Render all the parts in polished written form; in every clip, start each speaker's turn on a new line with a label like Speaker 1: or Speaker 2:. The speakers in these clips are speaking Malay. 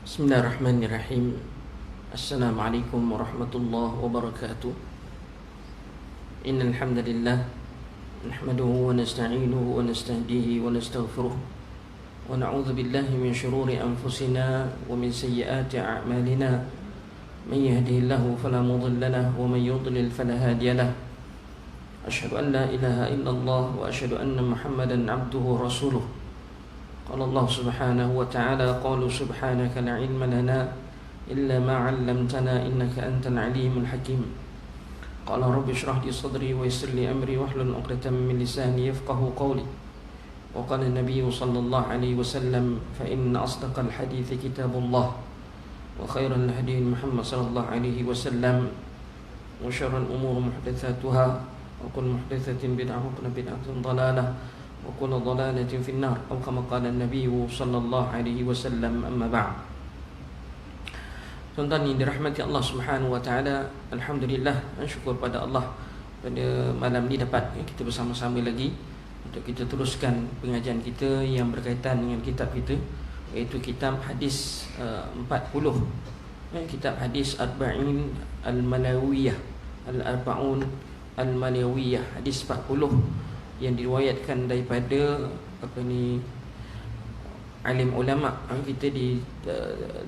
Speaker 1: Bismillahirrahmanirrahim. Assalamualaikum warahmatullahi wabarakatuh. Innal hamdalillah nahmaduhu wa nasta'inuhu wa nastahdihi wa nastaghfiruh wa na'udzu billahi min shururi anfusina wa min sayyiati a'malina. Man yahdihillahu fala mudilla lahu wa man yudlil fala hadiya lahu. Asyhadu an la ilaha illallah wa asyhadu anna Muhammadan 'abduhu wa rasuluh. Qala Allah subhanahu wa ta'ala, qalu subhanaka la ilma lana illa ma 'allamtana innaka antal alimul hakim. Qala rabbi shrah li sadri wa yassir li amri wahlul 'uqdatam min lisani yafqahu qawli. Wa qala an-nabiy sallallahu alaihi wasallam, fa inna asdaqal hadithi kitabullah wa khairal hadi Muhammad sallallahu alaihi wasallam wa syarrul umuri muhdatsatuha wa kullu muhdatsatin bid'ah wa kullu bid'atin dhalalah wa kullu dhalalatin finnar, atau kama qala an-nabiy sallallahu alaihi wasallam. Amma ba'd. Tuan-tuan yang dirahmati Allah Subhanahu wa taala, alhamdulillah, syukur pada Allah pada malam ni dapat kita bersama-sama lagi untuk kita teruskan pengajian kita yang berkaitan dengan kitab kita, iaitu kitab hadis 40, kitab hadis Arba'in Al-Malawiyah, Al-Arba'un Al-Malawiyah, hadis 40 yang diriwayatkan daripada alim ulama kita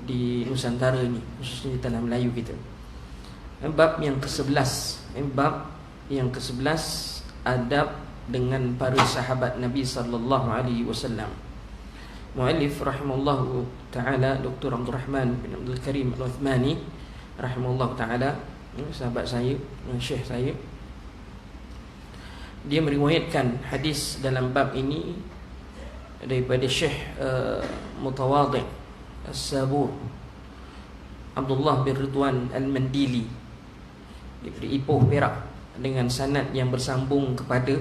Speaker 1: di Nusantara ni, khususnya di tanah Melayu kita. Bab yang ke-11, bab yang ke-11, adab dengan para sahabat Nabi sallallahu alaihi wasallam. Muallif rahimallahu taala Dr. Abdul Rahman bin Abdul Karim Al-Uthmani rahimallahu taala, sahabat saya, syekh saya, dia meriwayatkan hadis dalam bab ini daripada Syekh Mutawadhi' As-Sabur Abdullah bin Ridwan Al-Mandili daripada Ipoh, Perak, dengan sanad yang bersambung kepada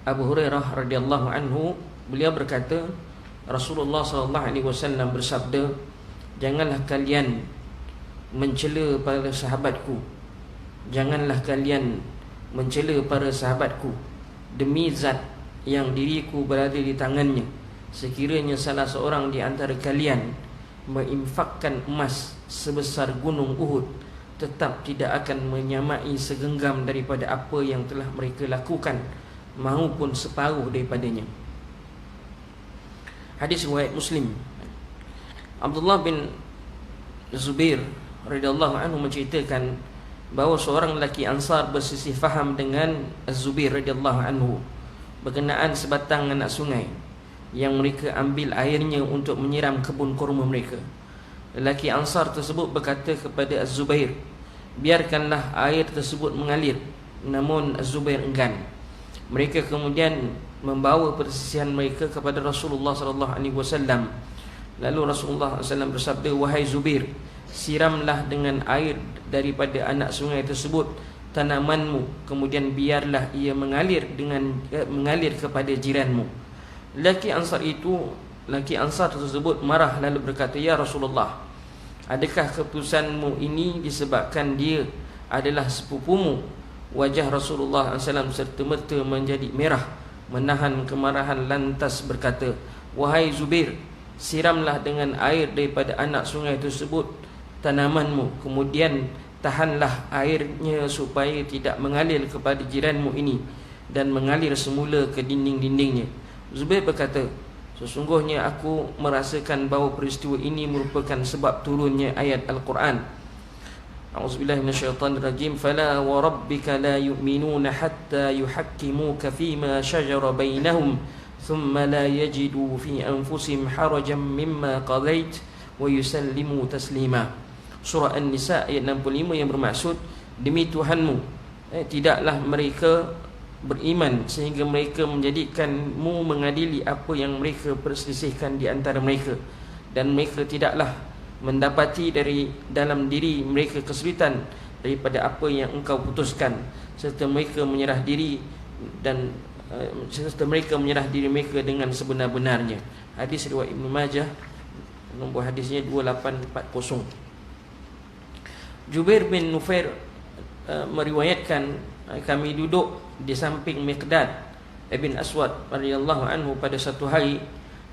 Speaker 1: Abu Hurairah radhiyallahu anhu. Beliau berkata, Rasulullah sallallahu alaihi wasallam bersabda, janganlah kalian mencela para sahabatku, janganlah kalian mencela para sahabatku, demi zat yang diriku berada di tangannya, sekiranya salah seorang di antara kalian menginfakkan emas sebesar gunung Uhud, tetap tidak akan menyamai segenggam daripada apa yang telah mereka lakukan, maupun separuh daripadanya. Hadis riwayat Muslim. Abdullah bin Zubair radhiyallahu anhu menceritakan bahawa seorang lelaki Ansar bersisih faham dengan Az-Zubair radhiyallahu anhu berkenaan sebatang anak sungai yang mereka ambil airnya untuk menyiram kebun kurma mereka. Lelaki Ansar tersebut berkata kepada Az-Zubair, biarkanlah air tersebut mengalir. Namun Az-Zubair enggan. Mereka kemudian membawa persisihan mereka kepada Rasulullah sallallahu alaihi wasallam. Lalu Rasulullah sallallahu alaihi wasallam bersabda, wahai Zubair, siramlah dengan air daripada anak sungai tersebut tanamanmu, kemudian biarlah ia mengalir kepada jiranmu. Lelaki Ansar tersebut marah lalu berkata, ya Rasulullah, adakah keputusanmu ini disebabkan dia adalah sepupumu? Wajah Rasulullah SAW serta-merta menjadi merah menahan kemarahan, lantas berkata, wahai Zubair, siramlah dengan air daripada anak sungai tersebut tanamanmu, kemudian tahanlah airnya supaya tidak mengalir kepada jiranmu ini dan mengalir semula ke dinding-dindingnya. Zubair berkata, sesungguhnya aku merasakan bahawa peristiwa ini merupakan sebab turunnya ayat Al-Quran. A'udzubillahi minasyaitanirrajim. Fala wa rabbika la yu'minuna hatta yuhakkimuka fima shajara bainahum thumma la yajidu fi anfusihim harajan mimma qadait wa yusallimu taslima. Surah An-Nisa ayat 65 yang bermaksud, demi Tuhanmu, tidaklah mereka beriman sehingga mereka menjadikanmu mengadili apa yang mereka perselisihkan di antara mereka, dan mereka tidaklah mendapati dari dalam diri mereka kesulitan daripada apa yang engkau putuskan, serta mereka menyerah diri mereka dengan sebenar-benarnya. Hadis riwayat Ibnu Majah, nombor hadisnya 2840. Jubair bin Nufair meriwayatkan, kami duduk di samping Miqdad ibn Aswad radhiyallahu anhu pada satu hari,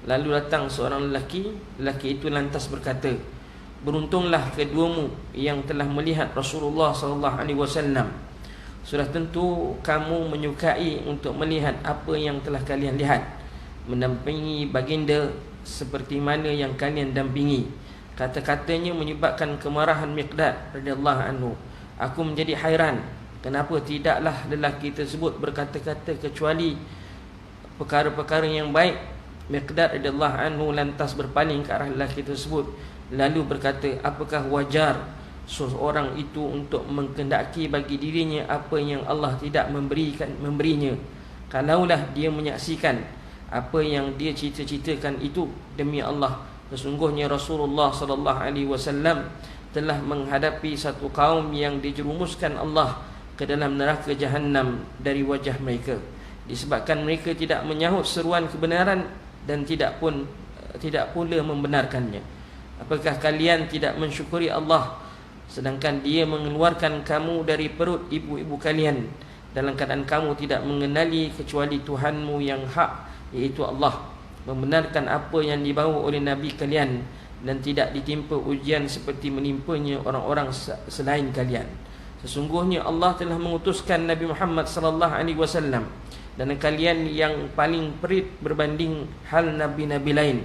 Speaker 1: Lalu datang seorang lelaki. Lelaki itu lantas berkata, beruntunglah keduamu yang telah melihat Rasulullah SAW. Sudah tentu kamu menyukai untuk melihat apa yang telah kalian lihat, mendampingi baginda seperti mana yang kalian dampingi. Kata-katanya menyebabkan kemarahan Miqdad radhiyallahu anhu. Aku menjadi hairan, kenapa tidaklah lelaki tersebut berkata-kata kecuali perkara-perkara yang baik. Miqdad radhiyallahu anhu lantas berpaling ke arah lelaki tersebut, lalu berkata, apakah wajar seorang itu untuk menghendaki bagi dirinya apa yang Allah tidak memberinya, kalaulah dia menyaksikan apa yang dia cita-citakan itu? Demi Allah, sesungguhnya Rasulullah sallallahu alaihi wasallam telah menghadapi satu kaum yang dijerumuskan Allah ke dalam neraka Jahannam dari wajah mereka, disebabkan mereka tidak menyahut seruan kebenaran dan tidak pula membenarkannya. Apakah kalian tidak mensyukuri Allah sedangkan dia mengeluarkan kamu dari perut ibu-ibu kalian dalam keadaan kamu tidak mengenali kecuali Tuhanmu yang hak, iaitu Allah, membenarkan apa yang dibawa oleh Nabi kalian dan tidak ditimpa ujian seperti menimpanya orang-orang selain kalian. Sesungguhnya Allah telah mengutuskan Nabi Muhammad sallallahu alaihi wasallam dan kalian yang paling perit berbanding hal nabi-nabi lain,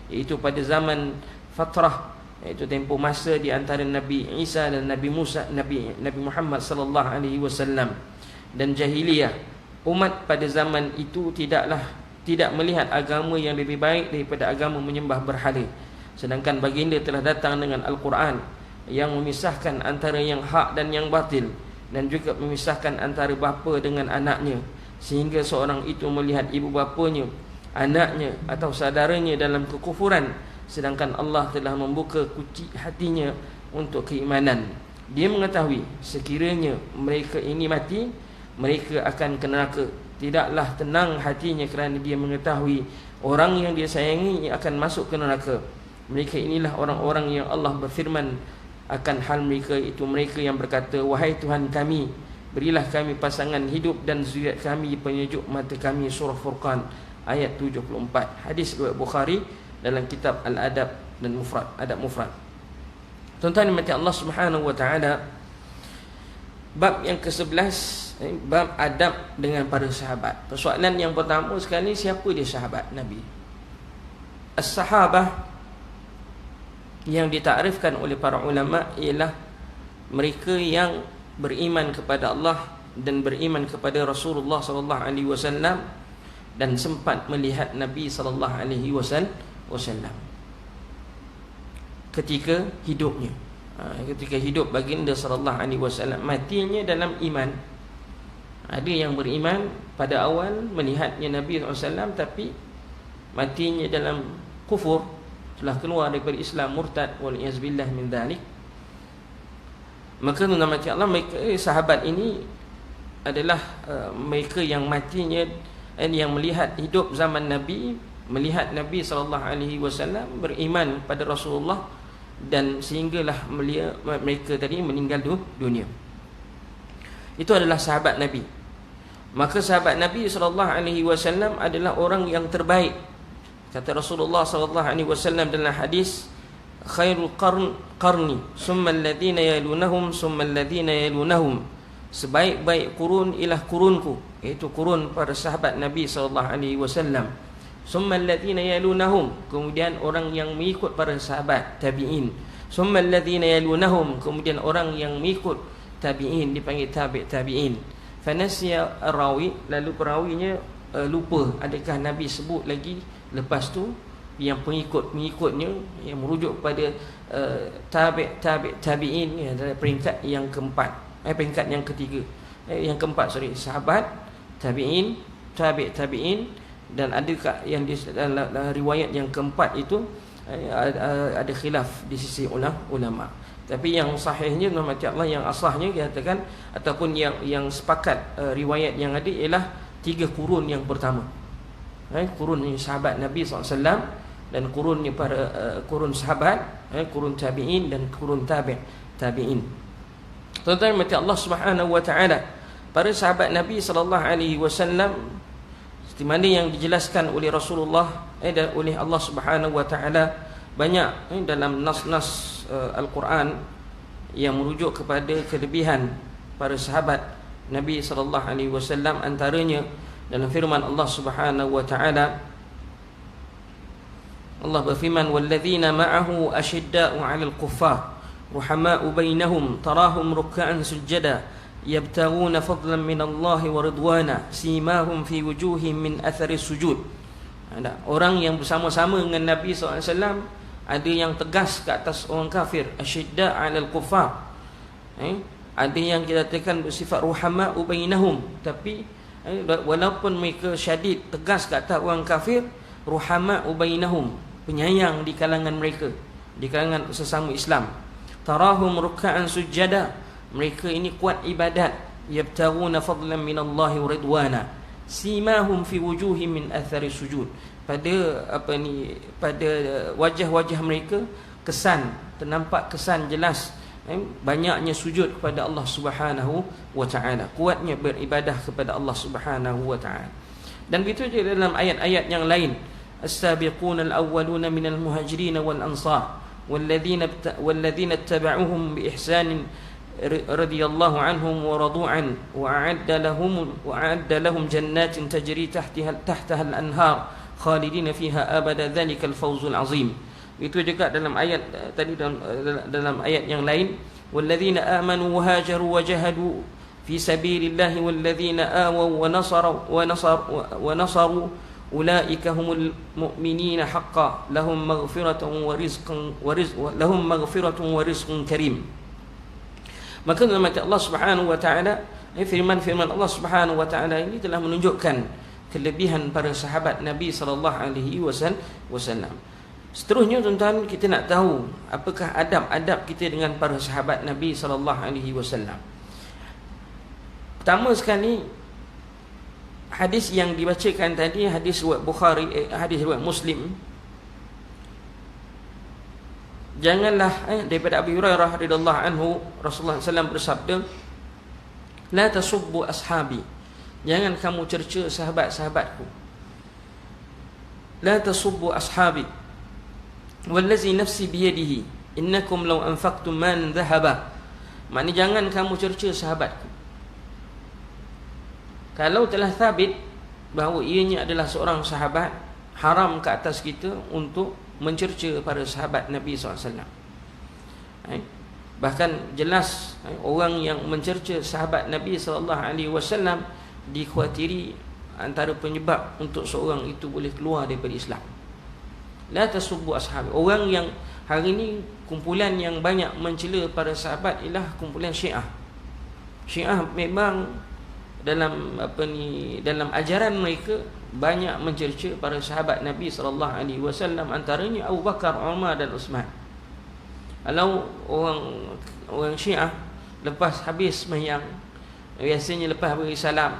Speaker 1: iaitu pada zaman fatrah, iaitu tempoh masa di antara Nabi Isa dan Nabi Musa, Nabi Muhammad sallallahu alaihi wasallam, dan jahiliyah. Umat pada zaman itu tidak melihat agama yang lebih baik daripada agama menyembah berhala. Sedangkan baginda telah datang dengan Al-Quran yang memisahkan antara yang hak dan yang batil, dan juga memisahkan antara bapa dengan anaknya, sehingga seorang itu melihat ibu bapanya, anaknya atau saudaranya dalam kekufuran, sedangkan Allah telah membuka kunci hatinya untuk keimanan. Dia mengetahui sekiranya mereka ini mati, mereka akan ke neraka. Tidaklah tenang hatinya kerana dia mengetahui orang yang dia sayangi akan masuk ke neraka. Mereka inilah orang-orang yang Allah berfirman akan hal mereka, itu mereka yang berkata, wahai Tuhan kami, berilah kami pasangan hidup dan zuriat kami penyejuk mata kami. Surah Furqan ayat 74. Hadis riwayat Bukhari dalam kitab Al-Adab dan Mufrad, Adab Mufrad. Tuan-tuan yang dirahmati Allah Subhanahu wa taala, bab yang ke-11, bab adab dengan para sahabat. Persoalan yang pertama sekali, siapa dia sahabat Nabi? As-sahabah yang ditakrifkan oleh para ulama ialah mereka yang beriman kepada Allah dan beriman kepada Rasulullah sallallahu alaihi wasallam dan sempat melihat Nabi sallallahu alaihi wasallam ketika hidupnya. Ketika hidup baginda sallallahu alaihi wasallam, matinya dalam iman. Ada yang beriman pada awal melihatnya Nabi SAW, tapi matinya dalam kufur, telah keluar daripada Islam, murtad, wal'iyazbillah min dhalik. Maka nama Allah, mereka sahabat ini adalah mereka yang matinya, yang melihat hidup zaman Nabi, melihat Nabi SAW, beriman pada Rasulullah, dan sehinggalah mereka tadi meninggal dunia. Itu adalah sahabat Nabi. Maka sahabat Nabi SAW adalah orang yang terbaik. Kata Rasulullah SAW dalam hadis, khairul qarni summa alladhina yalunahum summa alladhina yalunahum, sebaik-baik kurun ialah kurunku, iaitu kurun para sahabat Nabi SAW. Summa alladhina yalunahum, kemudian orang yang mengikut para sahabat tabi'in. Summa alladhina yalunahum, kemudian orang yang mengikut tabi'in, dipanggil tabi'in. Fanasiya rawi, lalu perawinya lupa adakah Nabi sebut lagi lepas tu yang pengikutnya yang merujuk pada tabi'in, adalah peringkat yang keempat, peringkat yang ketiga, yang keempat, sahabat, tabi'in, tabi'in, dan adakah yang di dalam riwayat yang keempat itu ada khilaf di sisi ulama. Tapi yang sahihnya, nama Allah, yang asahnya dikatakan ataupun yang sepakat riwayat yang ada ialah 3 kurun yang pertama. Kurun sahabat Nabi SAW dan kurunnya para kurun sahabat, kurun tabi'in dan kurun tabi'in. Tuan-tuan mati Allah Subhanahu wa taala, para sahabat Nabi sallallahu alaihi wasallam seperti mana yang dijelaskan oleh Rasulullah dan oleh Allah Subhanahu wa taala banyak dalam nas-nas Al-Quran yang merujuk kepada kelebihan para sahabat Nabi sallallahu alaihi wasallam. Antaranya dalam firman Allah Subhanahu wa taala, Allah berfirman, walladzina ma'ahu asyidda'u 'alal kuffar ruhama'u bainahum tarahum ruk'an sujada yabtaghuna fadlan minallahi wa ridwana simahum fi wujuhihim min athari sujud. Ada orang yang bersama-sama dengan Nabi SAW, ada yang tegas ke atas orang kafir, asyidda' 'alal kuffar, ada yang kita katakan bersifat ruhama'u bainahum, tapi walaupun mereka syadid, tegas ke atas orang kafir, ruhama'u bainahum, penyayang di kalangan mereka, di kalangan sesama Islam. Tarahum ruk'an sujada, mereka ini kuat ibadat. Yabtaghuna fadlan minallahi wa ridwana simahum fi wujuhihim min athari sujud, pada pada wajah-wajah mereka kesan, ternampak kesan jelas banyaknya sujud kepada Allah Subhanahu wa taala, kuatnya beribadah kepada Allah Subhanahu wa taala. Dan begitu juga dalam ayat-ayat yang lain, as-sabiquna al-awwaluna minal muhajirin wal ansar walladzina ittaba'uhum bi ihsanin radhiyallahu anhum wa radu an wa a'adda lahum jannatin tajri tahtaha al-anhar khalidina fiha abada dzalikal fawzul azim. Itu juga dalam ayat tadi, dalam ayat yang lain, walladzina amanu wa hajaru wa jahadu fi sabilillahi walladzina awaw wa nasaru ulaika humul mu'minina haqqan lahum maghfiratun wa rizqun karim. Maka dalam ayat Allah Subhanahu wa taala, firman-firman Allah Subhanahu wa taala ini telah menunjukkan kelebihan para sahabat Nabi sallallahu alaihi wasallam. Seterusnya tuan-tuan, kita nak tahu apakah adab-adab kita dengan para sahabat Nabi sallallahu alaihi wasallam. Pertama sekali, hadis yang dibacakan tadi, hadis riwayat Bukhari, hadis riwayat Muslim. Janganlah daripada Abu Hurairah radhiyallahu anhu, Rasulullah SAW bersabda, la tasubbu ashabi, jangan kamu cerca sahabat-sahabatku. La tasubbu ashabi wallazi nafsi biyadihi innakum law anfaqtum man dhahaba. Maknanya jangan kamu cerca sahabatku. Kalau telah sabit bahawa ianya adalah seorang sahabat, haram ke atas kita untuk mencerca para sahabat Nabi SAW. Bahkan jelas orang yang mencerca sahabat Nabi SAW dikhawatiri antara penyebab untuk seorang itu boleh keluar daripada Islam. La tasubbu ashabi. Orang yang hari ini kumpulan yang banyak mencela para sahabat ialah kumpulan Syiah. Syiah memang dalam dalam ajaran mereka banyak mencerca para sahabat Nabi SAW, antaranya Abu Bakar, Umar dan Uthman. Kalau orang Syiah lepas habis sembahyang, biasanya lepas beri salam,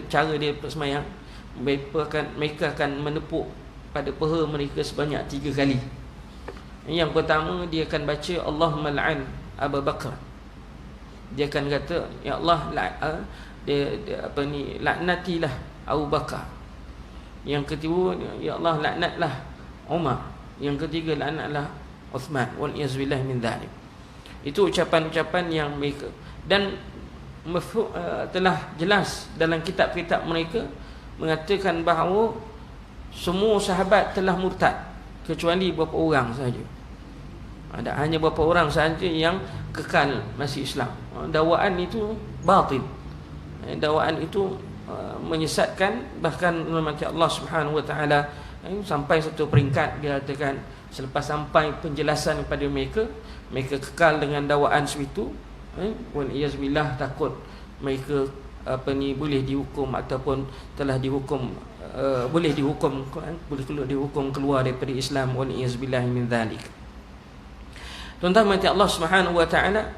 Speaker 1: cara dia sembahyang, mereka akan menepuk pada peha mereka sebanyak 3 kali. Yang pertama, dia akan baca Allahumma la'an Abu Bakar. Dia akan kata, ya Allah, laknatilah Abu Bakar. Yang kedua, ya Allah, laknatlah Umar. Yang ketiga, laknatlah Uthman. Wal iyazbillah min dzalik. Itu ucapan-ucapan yang mereka, dan telah jelas dalam kitab-kitab mereka mengatakan bahawa semua sahabat telah murtad kecuali beberapa orang sahaja. Ada hanya beberapa orang sahaja yang kekal masih Islam. Dakwaan itu batil. Dakwaan itu menyesatkan. Bahkan Allah Subhanahu wa taala sampai satu peringkat dia katakan, selepas sampai penjelasan kepada mereka, mereka kekal dengan dakwaan seperti wal iyazbillah, takut mereka boleh dihukum ataupun telah dihukum, boleh dihukum keluar daripada Islam. Wal iyazbillah min dzalik. Tuan-tuan mati Allah Subhanahu wa taala,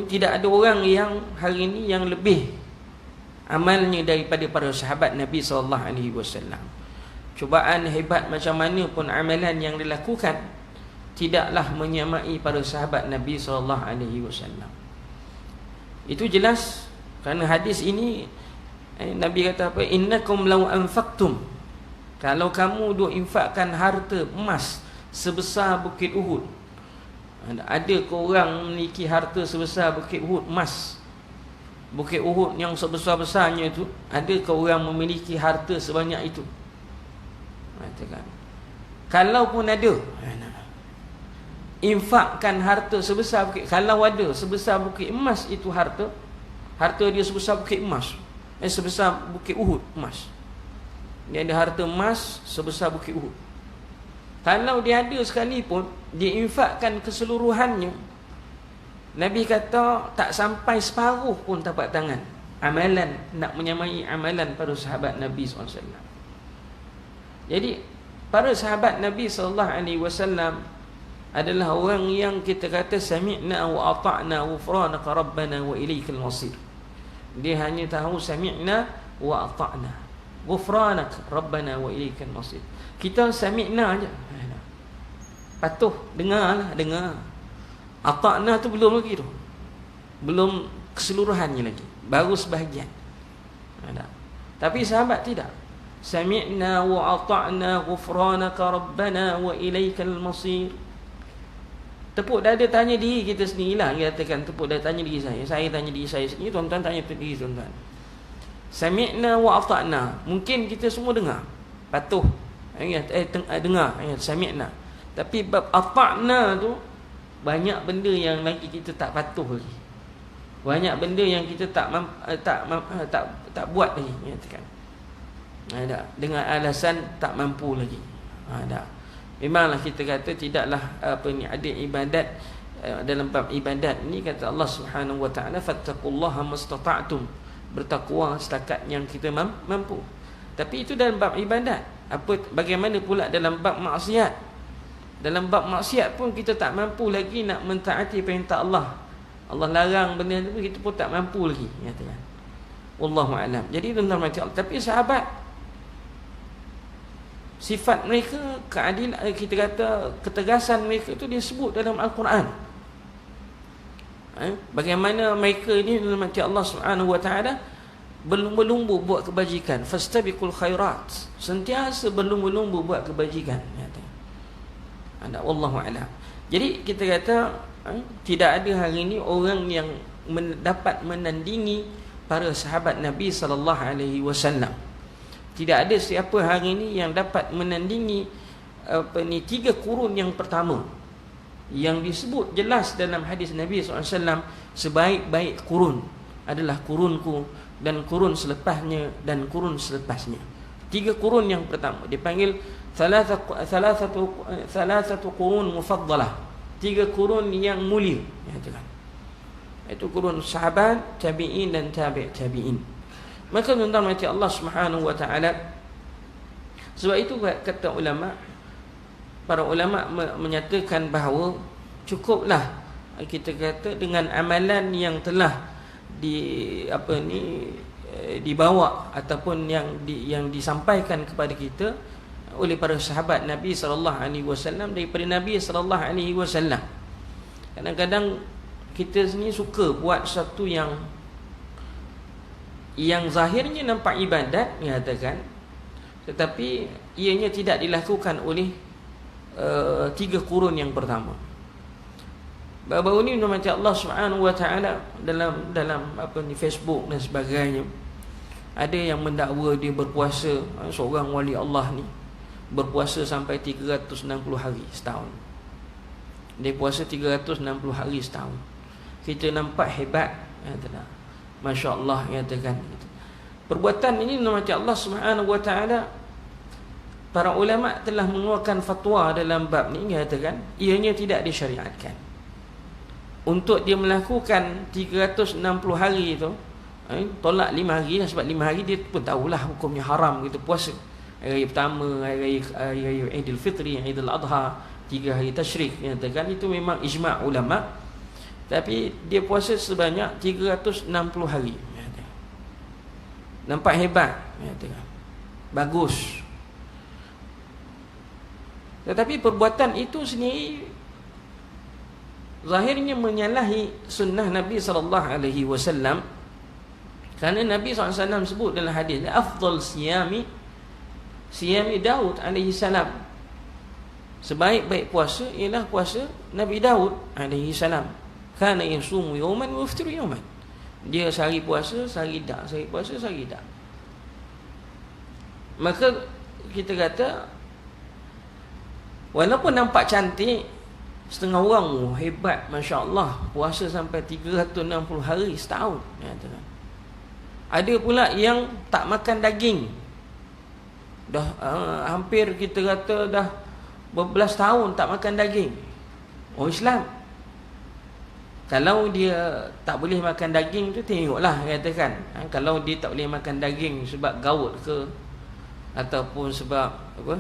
Speaker 1: tidak ada orang yang hari ini yang lebih amalnya daripada para sahabat Nabi sallallahu alaihi wasallam. Cubaan hebat macam mana pun amalan yang dilakukan, tidaklah menyamai para sahabat Nabi sallallahu alaihi wasallam. Itu jelas kerana hadis ini Nabi kata apa? Innakum law anfaqtum, kalau kamu duk infakkan harta emas sebesar bukit Uhud. Ada ke orang memiliki harta sebesar bukit Uhud emas? Bukit Uhud yang sebesar-besarnya itu, ada ke orang memiliki harta sebanyak itu? Katakan, kalaupun ada, infakkan harta sebesar bukit, kalau ada sebesar bukit emas itu harta dia sebesar bukit emas, sebesar bukit Uhud emas. Dia ada harta emas sebesar bukit Uhud. Kalau dia ada sekalipun, dia infakkan keseluruhannya, Nabi kata tak sampai separuh pun tapak tangan amalan nak menyamai amalan para sahabat Nabi SAW. Jadi para sahabat Nabi SAW adalah orang yang kita kata sami'na wa ata'na ghufranaka rabbana wa ilaikal masir. Dia hanya tahu sami'na wa ata'na ghufranaka rabbana wa ilaikal masir. Kita sami'na aja, patuh, dengarlah, dengar. Ata'na tu belum lagi tu, belum keseluruhannya lagi, baru sebahagian. Tapi sahabat tidak. Sami'na wa ata'na ghufranaka rabbana wa ilaikal masir. Tepuk dada tanya diri kita sendirilah. Dia katakan tepuk dada tanya diri saya. Saya tanya diri saya sendiri. Tuan-tuan tanya diri tuan-tuan. Sami'na wa ata'na. Mungkin kita semua dengar, patuh, dengar sami'na. Tapi bab ata'na tu, banyak benda yang lagi kita tak patuh lagi. Banyak benda yang kita tak buat lagi. Katakan, dengan alasan tak mampu lagi. Memanglah kita kata tidaklah ada ibadat dalam bab ibadat ni, kata Allah Subhanahu wa taala, fattaqullaha mastata'tum, bertakwa setakat yang kita mampu. Tapi itu dalam bab ibadat. Bagaimana pula dalam bab maksiat? Dalam bab maksiat pun kita tak mampu lagi nak mentaati perintah Allah. Allah larang benda tu, kita pun tak mampu lagi, katakan. Wallahu a'lam. Jadi tuan-tuan macam, tapi sahabat, sifat mereka, keadilan, kita kata ketegasan mereka itu dia sebut dalam Al-Quran. Bagaimana mereka ini macam Allah Subhanahu wa taala berlumba-lumba buat kebajikan, fastabiqul khairat, sentiasa berlumba-lumba buat kebajikan. Wallahu a'lam. Jadi kita kata tidak ada hari ini orang yang dapat menandingi para sahabat Nabi sallallahu alaihi wasallam. Tidak ada siapa hari ini yang dapat menandingi tiga kurun yang pertama, yang disebut jelas dalam hadis Nabi SAW, sebaik-baik kurun adalah kurunku, dan kurun selepasnya, dan kurun selepasnya. Tiga kurun yang pertama dipanggil thalathatu qurun mufaddalah, tiga kurun yang mulia. Itu kurun sahabat, tabi'in dan tabi'in. Maka tuan-tuan mati Allah Subhanahu wa taala, sebab itu kata ulama, para ulama menyatakan bahawa cukuplah kita kata dengan amalan yang telah dibawa ataupun yang disampaikan kepada kita oleh para sahabat Nabi sallallahu alaihi wasallam, daripada Nabi sallallahu alaihi wasallam. Kadang-kadang kita sini suka buat satu yang zahirnya nampak ibadat, mengatakan, tetapi ianya tidak dilakukan oleh tiga kurun yang pertama. Baru-baru ni macam Allah Subhanahu wa taala dalam Facebook dan sebagainya, ada yang mendakwa dia berpuasa, seorang wali Allah ni berpuasa sampai 360 hari setahun. Dia puasa 360 hari setahun. Kita nampak hebat, masya-Allah, katakan. Perbuatan ini macam Allah Subhanahu wa taala, para ulama telah mengeluarkan fatwa dalam bab ni, katakan ianya tidak disyariatkan. Untuk dia melakukan 360 hari itu, tolak 5 hari lah, sebab 5 hari dia pun tahulah hukumnya haram kita puasa. Hari pertama, hari raya Aidil Fitri, Aidil Adha, 3 hari tasyrik, katakan itu memang ijma' ulama. Tapi dia puasa sebanyak 360 hari. Nampak hebat, bagus. Tetapi perbuatan itu sendiri zahirnya menyalahi sunnah Nabi sallallahu alaihi wasallam. Kerana Nabi SAW sebut dalam hadis, afdal siyami Daud alaihi salam. Sebaik-baik puasa ialah puasa Nabi Daud alaihi salam. Kana yasumu yawman wa yaftiru yawman. Dia sehari puasa, sehari tak, sehari puasa, sehari tak. Maka kita kata, walaupun nampak cantik, setengah orang hebat, masya-Allah, puasa sampai 360 hari setahun, ada pula yang tak makan daging. Dah hampir kita kata dah berbelas tahun tak makan daging. Oh, Islam. Kalau dia tak boleh makan daging tu, tengoklah, katakan. Kalau dia tak boleh makan daging sebab gaut ke, ataupun sebab apa,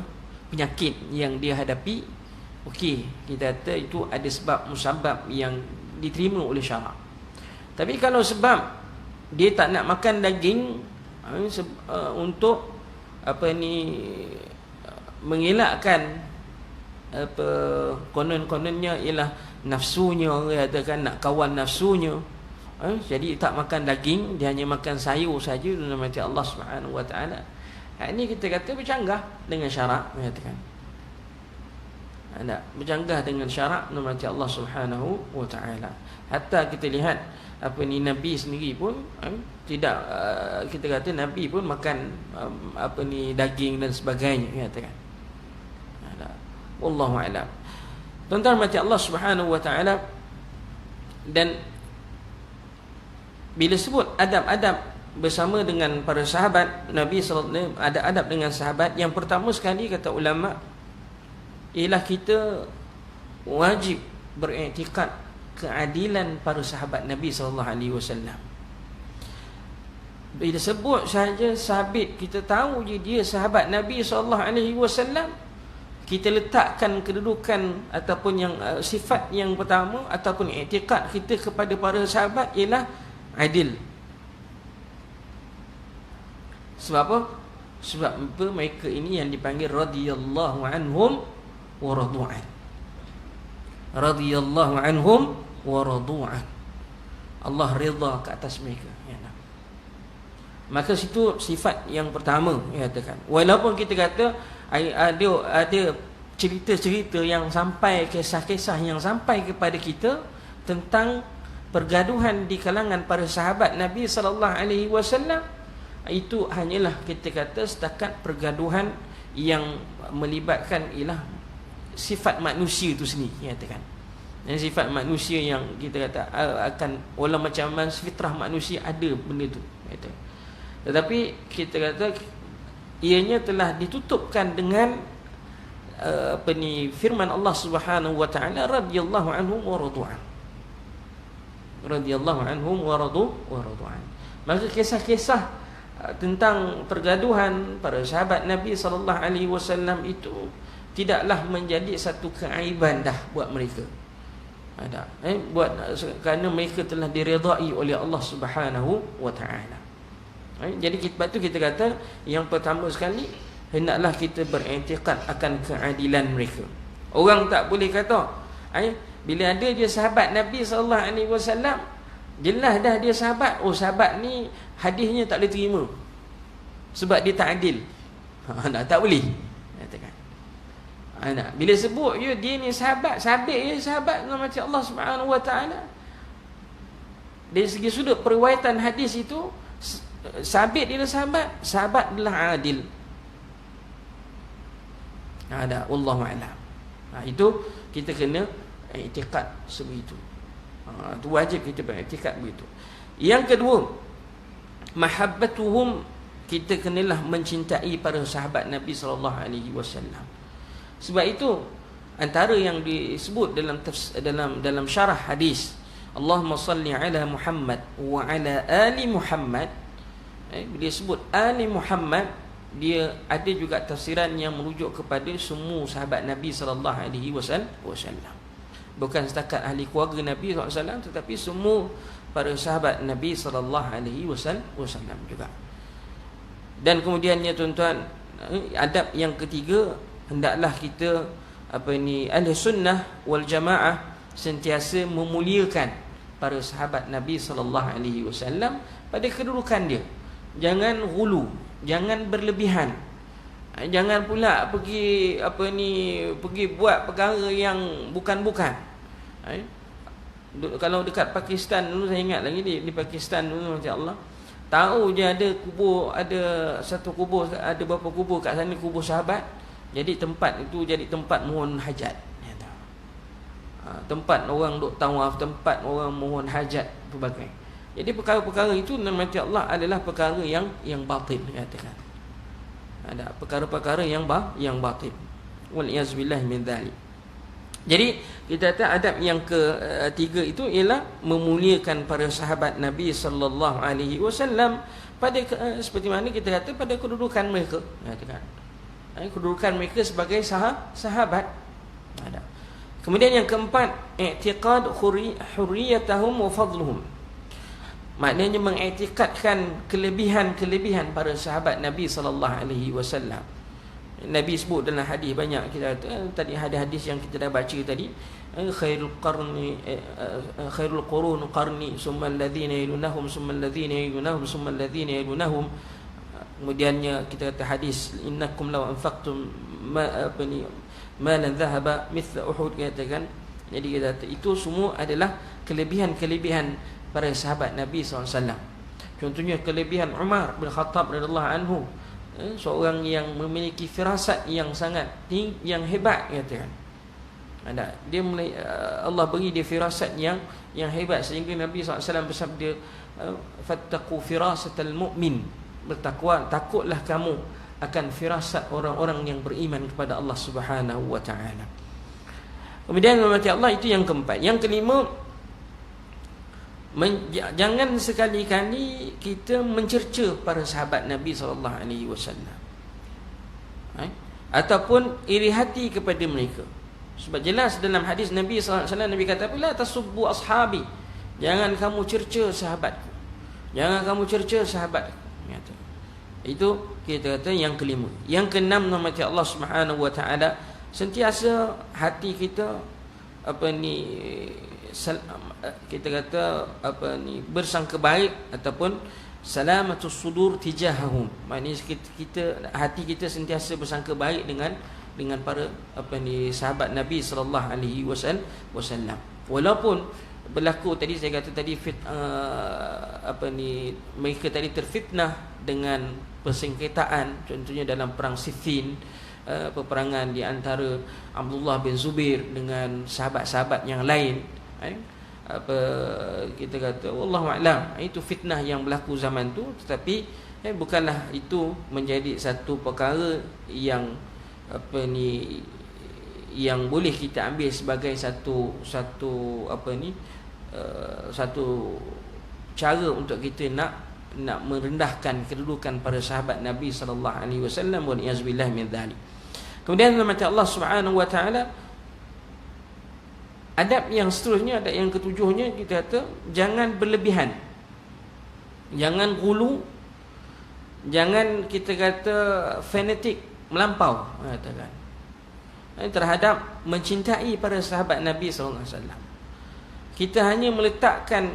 Speaker 1: penyakit yang dia hadapi, okey, kita kata itu ada sebab musabab yang diterima oleh syarak. Tapi kalau sebab dia tak nak makan daging untuk apa ni, mengelakkan apa, konon-kononnya ialah nafsunya, katakan nak kawan nafsunya, jadi tak makan daging, dia hanya makan sayur saja dalam hati Allah Subhanahu Wa Taala. Ini kita kata bercanggah dengan syarak, katakan. Ada bercanggah dengan syarak dalam hati Allah Subhanahu Wa Taala. Hatta kita lihat apa ni, Nabi sendiri pun tidak, kita kata Nabi pun makan apa ni, daging dan sebagainya, katakan. Wallahu a'lam. Tuan-tuan mati Allah Subhanahu Wa Taala. Dan bila sebut adab-adab bersama dengan para sahabat Nabi sallallahu alaihi wasallam, ada adab dengan sahabat, yang pertama sekali kata ulama ialah kita wajib beriktikad keadilan para sahabat Nabi sallallahu alaihi wasallam. Bila sebut saja sabit, kita tahu je dia sahabat Nabi sallallahu alaihi wasallam, kita letakkan kedudukan ataupun yang sifat yang pertama ataupun iktikad kita kepada para sahabat ialah adil. Sebab apa? Sebab apa? Mereka ini yang dipanggil radhiyallahu anhum wa radu'an. Radhiyallahu anhum wa radu'an. Allah redha ke atas mereka, ya. Maka situ sifat yang pertama, ya, katakan. Walaupun kita kata ada cerita-cerita yang sampai, kisah-kisah yang sampai kepada kita tentang pergaduhan di kalangan para sahabat Nabi sallallahu alaihi wasallam, itu hanyalah kita kata setakat pergaduhan yang melibatkan ialah sifat manusia itu sendiri, katakan. Dan sifat manusia yang kita kata akan, walau macam mana fitrah manusia ada benda tu, kata. Tetapi kita kata ianya telah ditutupkan dengan apa ni, firman Allah Subhanahu Wa Taala, radhiyallahu anhum wa radu'an. Radhiyallahu anhum wa radu'an. Maka kisah-kisah tentang pergaduhan para sahabat Nabi sallallahu alaihi wasallam itu tidaklah menjadi satu keaiban dah buat mereka. Ada buat, kerana mereka telah diredai oleh Allah Subhanahu Wa Taala. Jadi sebab tu kita kata yang pertama sekali hendaklah kita beriktikad akan keadilan mereka. Orang tak boleh kata bila ada dia sahabat Nabi sallallahu alaihi wasallam, jelas dah dia sahabat, oh sahabat ni hadisnya tak boleh terima sebab dia tak adil. Tak boleh, katakan. Bila sebut dia ni sahabat, sabit dia sahabat dalam hati Allah Subhanahu Wa Taala, dari segi sudut periwayatan hadis itu sabit dia sahabat adalah adil. Ada, wallahu a'lam. Itu kita kena iktikad sebegitu. Itu wajib kita beriktikad begitu. Yang kedua, mahabbatuhum, kita kenalah mencintai para sahabat Nabi sallallahu alaihi wasallam. Sebab itu antara yang disebut dalam syarah hadis, Allahumma salli ala Muhammad wa ala ali Muhammad, bila sebut ali Muhammad, dia ada juga tafsiran yang merujuk kepada semua sahabat Nabi sallallahu alaihi wasallam. Bukan setakat ahli keluarga Nabi sallallahu alaihi wasallam, tetapi semua para sahabat Nabi sallallahu alaihi wasallam juga. Dan kemudiannya tuan-tuan, adab yang ketiga, hendaklah kita ahli sunnah wal jamaah sentiasa memuliakan para sahabat Nabi sallallahu alaihi wasallam pada kedudukan dia. Jangan ghulu, jangan berlebihan. Jangan pula pergi pergi buat perkara yang bukan-bukan. Kalau dekat Pakistan dulu, saya ingat lagi di Pakistan dulu, masya-Allah, tahu je ada kubur, ada satu kubur, ada beberapa kubur kat sana, kubur sahabat. Jadi tempat itu jadi tempat mohon hajat. Tempat orang duk tawaf, tempat orang mohon hajat, pelbagai. Jadi perkara-perkara itu nama Allah adalah perkara yang batil, katakan. Ada perkara-perkara yang batil. Wal iyazbillah min dzalik. Jadi kita kata adab yang ketiga itu ialah memuliakan para sahabat Nabi sallallahu alaihi wasallam pada seperti mana kita kata pada kedudukan mereka, katakan. Kedudukan mereka sebagai sahabat. Ada. Kemudian yang keempat, i'tiqad hurriyatahum wa fadluhum. Maknanya mengiktikadkan kelebihan-kelebihan para sahabat Nabi sallallahu alaihi wasallam. Nabi sebut dalam hadis banyak, kita tadi hadis yang kita dah baca tadi, khairul qurun qarni summa alladhina yalunahum summa alladhina yalunahum summa alladhina yalunahum. Kemudiannya kita kata hadis, innakum law anfaqtum malan dhahaba mithla Uhud, katakan. Jadi kita kata itu semua adalah kelebihan-kelebihan para sahabat Nabi SAW. Contohnya kelebihan Umar bin Khattab radhiyallahu anhu, seorang yang memiliki firasat yang sangat tinggi, yang hebat, katakan. Ada dia Allah beri dia firasat yang hebat sehingga Nabi SAW bersabda, fattaqu firasatal mu'min, bertakwa, takutlah kamu akan firasat orang-orang yang beriman kepada Allah Subhanahu wa taala. Kemudian Allah, itu yang keempat. Yang kelima, jangan sekali-kali kita mencerca para sahabat Nabi sallallahu alaihi wasallam, ataupun iri hati kepada mereka. Sebab jelas dalam hadis Nabi sallallahu alaihi wasallam, Nabi kata, la tasubbu ashabi, jangan kamu cerca sahabatku, jangan kamu cerca sahabatku. Itu kita kata yang kelima. Yang keenam, nama Allah Subhanahu wa taala, sentiasa hati kita kita kata bersangka baik ataupun salamatus sudur tijahahum. Maknanya kita hati kita sentiasa bersangka baik dengan para sahabat Nabi sallallahu alaihi wasallam. Walaupun berlaku tadi saya kata tadi mereka tadi terfitnah dengan persengketaan, contohnya dalam perang Siffin, peperangan di antara Abdullah bin Zubair dengan sahabat-sahabat yang lain. Kita kata wallahu a'lam, itu fitnah yang berlaku zaman tu, tetapi bukanlah itu menjadi satu perkara yang yang boleh kita ambil sebagai satu cara untuk kita nak merendahkan kedudukan para sahabat Nabi sallallahu alaihi wasallam, wa iyazbillah min dzalik. Kemudian Allah Subhanahu wa taala, adab yang seterusnya, adab yang ketujuhnya, kita kata jangan berlebihan, jangan ghulu, jangan kita kata fanatik, melampau, katakan, terhadap mencintai para sahabat Nabi sallallahu alaihi wasallam. Kita hanya meletakkan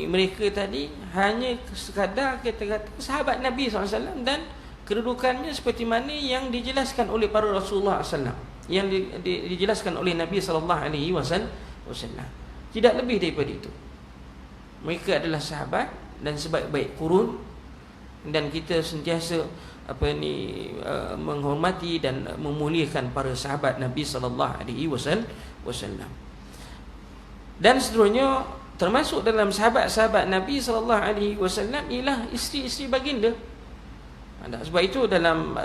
Speaker 1: mereka tadi hanya sekadar kita kata sahabat Nabi SAW dan kedudukannya seperti mana yang dijelaskan oleh para Rasulullah SAW, yang dijelaskan oleh Nabi SAW. Tidak lebih daripada itu. Mereka adalah sahabat dan sebaik-baik kurun, dan kita sentiasa menghormati dan memuliakan para sahabat Nabi SAW. Dan seterusnya, termasuk dalam sahabat-sahabat Nabi sallallahu alaihi wasallam ialah isteri-isteri baginda. Sebab itu dalam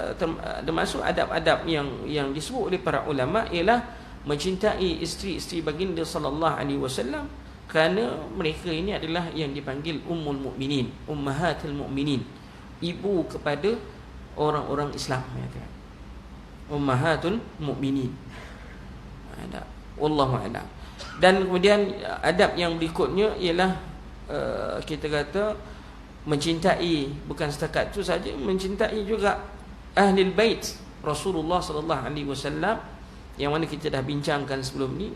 Speaker 1: termasuk adab-adab yang disebut oleh para ulama ialah mencintai isteri-isteri baginda sallallahu alaihi wasallam, kerana mereka ini adalah yang dipanggil ummul mukminin, ummahatul mukminin, ibu kepada orang-orang Islam, ummahatul mukminin. Wallahu a'lam. Dan kemudian adab yang berikutnya ialah kita kata mencintai, bukan setakat itu saja, mencintai juga ahlul bait Rasulullah sallallahu alaihi wasallam, yang mana kita dah bincangkan sebelum ni,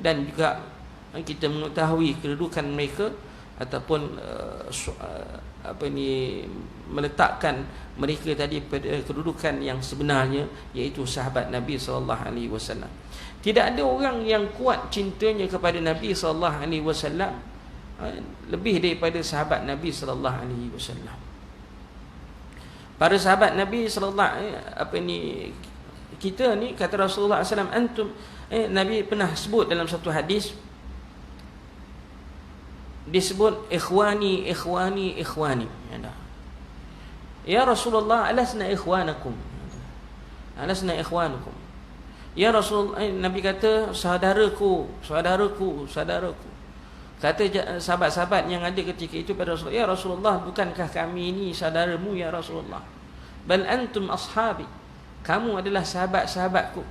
Speaker 1: dan juga kita mengetahui kedudukan mereka ataupun meletakkan mereka tadi pada kedudukan yang sebenarnya, iaitu sahabat Nabi sallallahu alaihi wasallam. Tidak ada orang yang kuat cintanya kepada Nabi sallallahu alaihi wasallam lebih daripada sahabat Nabi sallallahu alaihi wasallam. Para sahabat Nabi sallallahu kita ni, kata Rasulullah SAW, antum Nabi pernah sebut dalam satu hadis, disebut ikhwani ikhwani ikhwani. Ya Rasulullah, alasna ikhwanakum, alasna ikhwanukum. Ya Rasul, Nabi kata, saudaraku, saudaraku, saudaraku. Kata sahabat-sahabat yang ada ketika itu pada Rasulullah, ya Rasulullah, bukankah kami ini saudaramu ya Rasulullah? Bal antum ashabi, kamu adalah sahabat-sahabatku.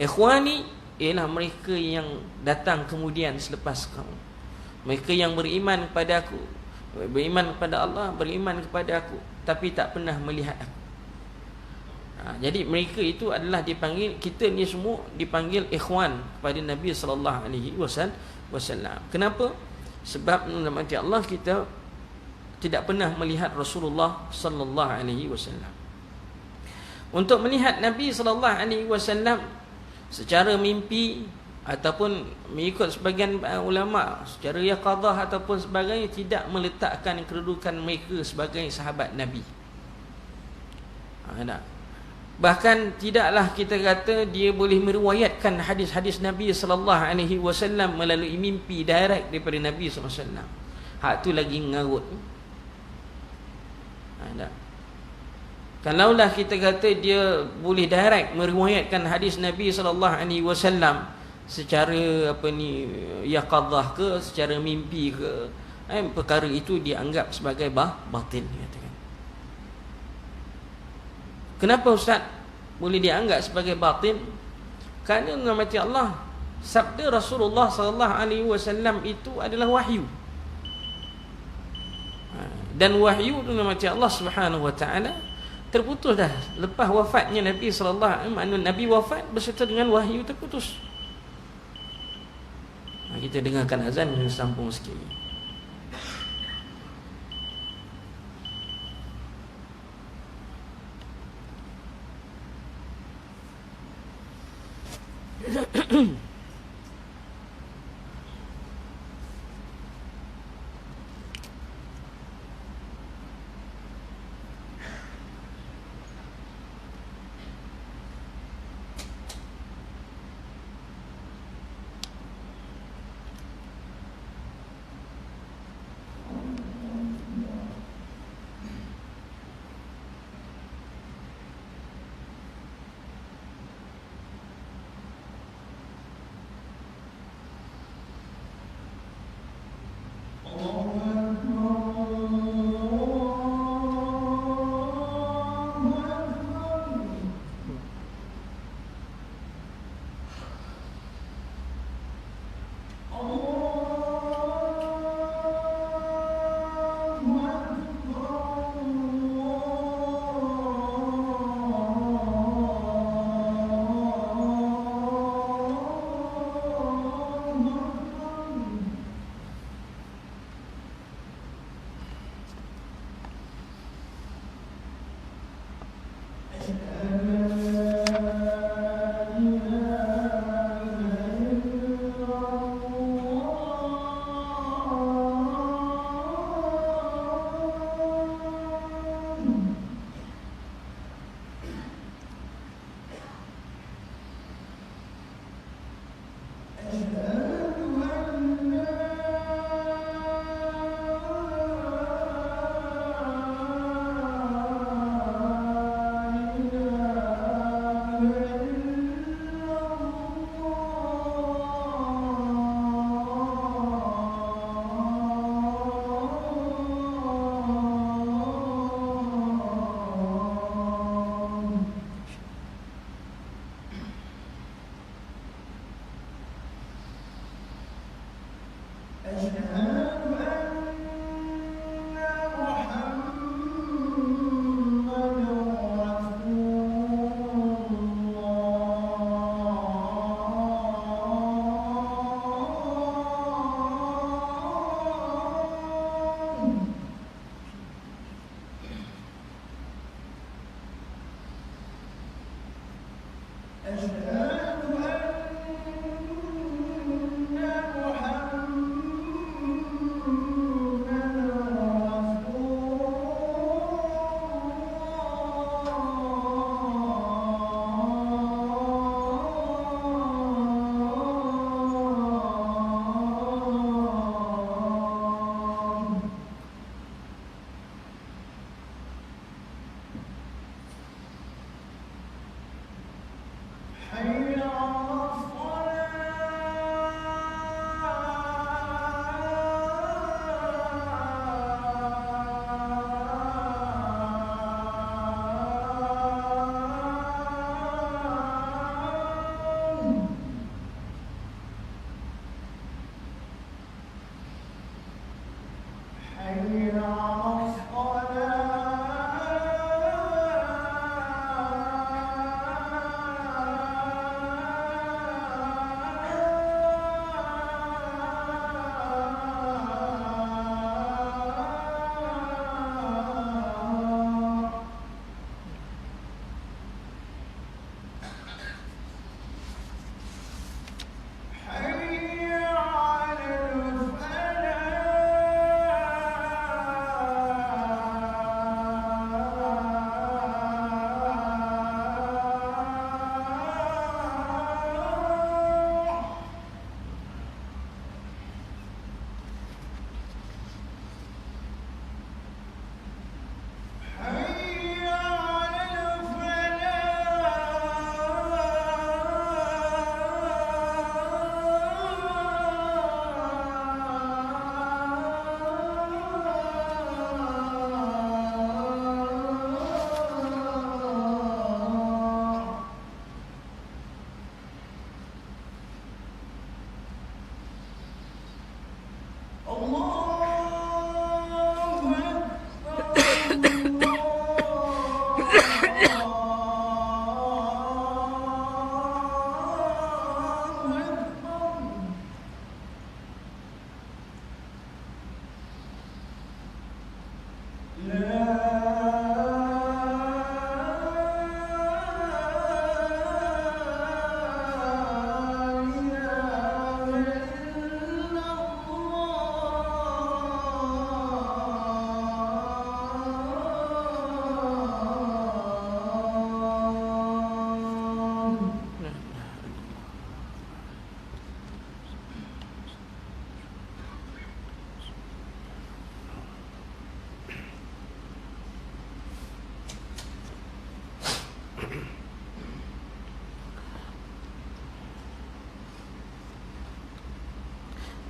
Speaker 1: Ikhwani ialah mereka yang datang kemudian selepas kamu, mereka yang beriman kepada aku, beriman kepada Allah, beriman kepada aku, tapi tak pernah melihat aku. Jadi mereka itu adalah dipanggil, kita ni semua dipanggil ikhwan kepada Nabi sallallahu alaihi wasallam. Kenapa? Sebab dalam hati Allah kita tidak pernah melihat Rasulullah sallallahu alaihi wasallam. Untuk melihat Nabi sallallahu alaihi wasallam secara mimpi ataupun mengikut sebagian ulama secara yaqadah ataupun sebagainya, tidak meletakkan kedudukan mereka sebagai sahabat Nabi. Bahkan tidaklah kita kata dia boleh meriwayatkan hadis-hadis Nabi sallallahu alaihi wasallam melalui mimpi direct daripada Nabi sallallahu alaihi wasallam. Hak tu lagi ngarut. Kalaulah kita kata dia boleh direct meriwayatkan hadis Nabi sallallahu alaihi wasallam secara yaqadah ke, secara mimpi ke, perkara itu dianggap sebagai batil, katakan. Kenapa Ustaz boleh dianggap sebagai batil? Kerana dalam hati Allah, sabda Rasulullah sallallahu alaihi wasallam itu adalah wahyu. Dan wahyu dalam hati Allah Subhanahu wa taala terputus dah lepas wafatnya Nabi sallallahu alaihi wasallam. Nabi wafat berserta dengan wahyu terputus. Kita dengarkan azan dan sambung sikit.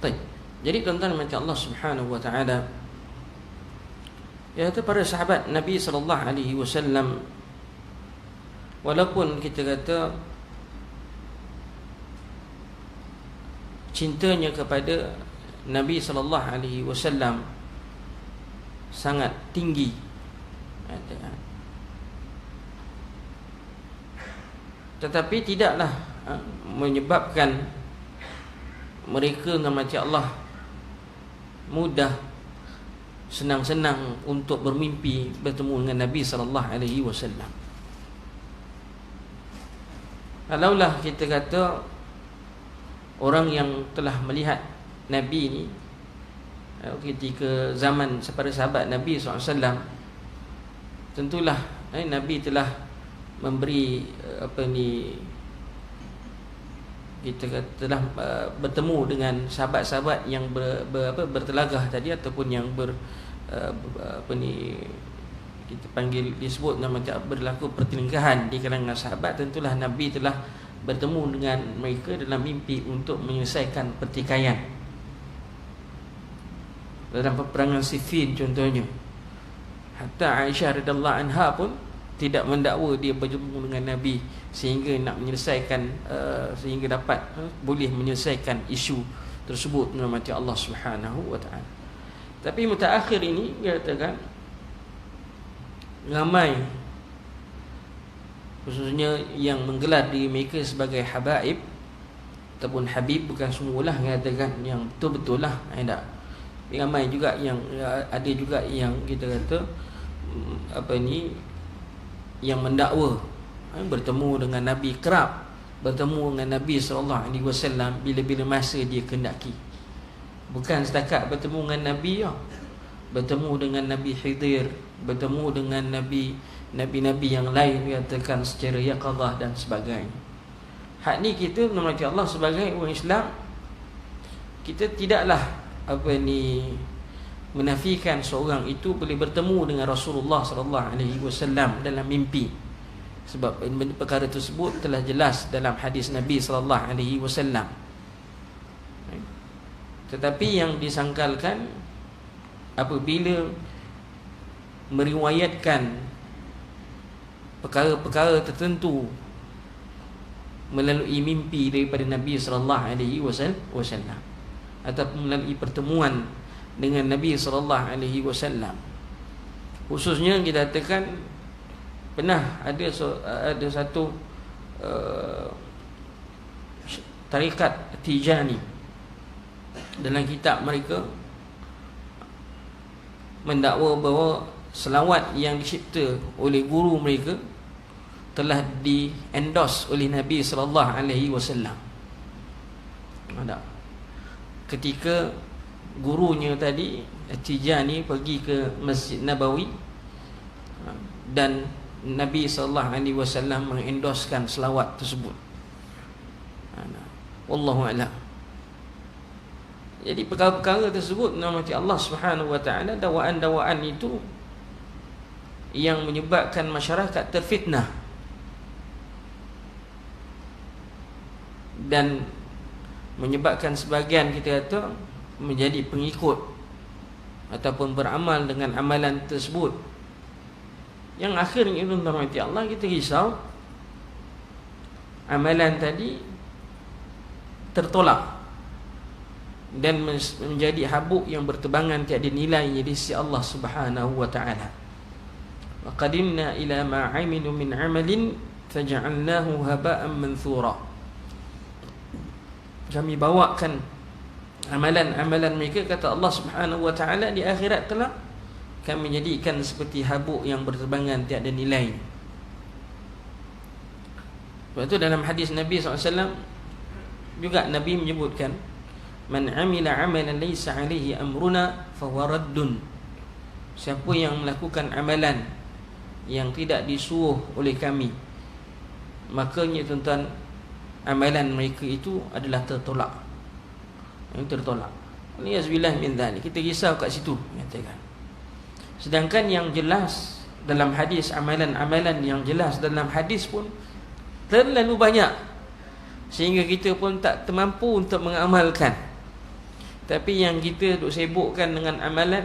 Speaker 1: Baik. Jadi tuan-tuan macam Allah Subhanahu wa taala, ya, itu para sahabat Nabi sallallahu alaihi wasallam, walaupun kita kata cintanya kepada Nabi sallallahu alaihi wasallam sangat tinggi, tetapi tidaklah menyebabkan mereka mati Allah mudah senang-senang untuk bermimpi bertemu dengan Nabi sallallahu alaihi wasallam. Kalaulah kita kata orang yang telah melihat Nabi ni ketika zaman para sahabat Nabi SAW, tentulah Nabi telah memberi kita telah bertemu dengan sahabat-sahabat yang bertelagah tadi, ataupun yang kita panggil, disebut nama berlaku pertelingkahan di kalangan sahabat. Tentulah Nabi telah bertemu dengan mereka dalam mimpi untuk menyelesaikan pertikaian dalam peperangan Siffin contohnya. Hatta Aisyah radhiyallahu anha pun tidak mendakwa dia berjumpa dengan Nabi sehingga nak menyelesaikan sehingga dapat boleh menyelesaikan isu tersebut dengan mati Allah Subhanahu wa taala. Tapi mutaakhir ini dia katakan ramai, khususnya yang menggelar diri mereka sebagai habaib ataupun habib, bukan semualah mengatakan yang betul-betul lah, tak. Ramai juga yang ada juga yang kita kata yang mendakwa bertemu dengan Nabi, kerap bertemu dengan Nabi sallallahu alaihi wasallam bila-bila masa dia kehendaki. Bukan setakat bertemu dengan Nabi, bertemu dengan Nabi Khidir, bertemu dengan nabi-nabi yang lain, dikatakan secara yaqadhah dan sebagainya. Hak ni kita menurut Allah sebagai orang Islam, kita tidaklah menafikan seorang itu boleh bertemu dengan Rasulullah sallallahu alaihi wasallam dalam mimpi, sebab perkara tersebut telah jelas dalam hadis Nabi sallallahu alaihi wasallam. Tetapi yang disangkalkan apabila meriwayatkan perkara-perkara tertentu melalui mimpi daripada Nabi sallallahu alaihi wasallam, ataupun melalui pertemuan dengan Nabi sallallahu alaihi wasallam. Khususnya kita katakan pernah ada satu tarikat Tijani, dalam kitab mereka mendakwa bahawa selawat yang dicipta oleh guru mereka telah di-endorse oleh Nabi sallallahu alaihi wasallam. Ada ketika gurunya tadi Tijani pergi ke Masjid Nabawi dan Nabi sallallahu alaihi wasallam mengendoskan selawat tersebut. Wallahu a'lam. Jadi perkara-perkara tersebut namanya Allah Subhanahu wa taala, dakwaan-dakwaan itu yang menyebabkan masyarakat terfitnah dan menyebabkan sebahagian kita kata menjadi pengikut ataupun beramal dengan amalan tersebut, yang akhirnya itu rahmati Allah kita risau amalan tadi tertolak dan menjadi habuk yang bertebangan tiada nilainya di sisi Allah Subhanahu wa taala. Wa qadimna ila ma 'amilu min 'amalin faj'alnahu haba'an manthura. Kami bawakan amalan-amalan mereka, kata Allah Subhanahu wa taala, di akhirat kelak kami jadikan seperti habuk yang berterbangan tiada nilai. Sebab itu dalam hadis Nabi SAW juga Nabi menyebutkan, man amila amalan laysa alaihi amruna fahuwa raddun. Siapa yang melakukan amalan yang tidak disuruh oleh kami, makanya tuan-tuan, amalan mereka itu adalah tertolak. Yang tertolak. Alhamdulillah min dzalik. Kita risau kat situ, katakan. Sedangkan yang jelas dalam hadis, amalan-amalan yang jelas dalam hadis pun terlalu banyak sehingga kita pun tak termampu untuk mengamalkan. Tapi yang kita duk sibukkan dengan amalan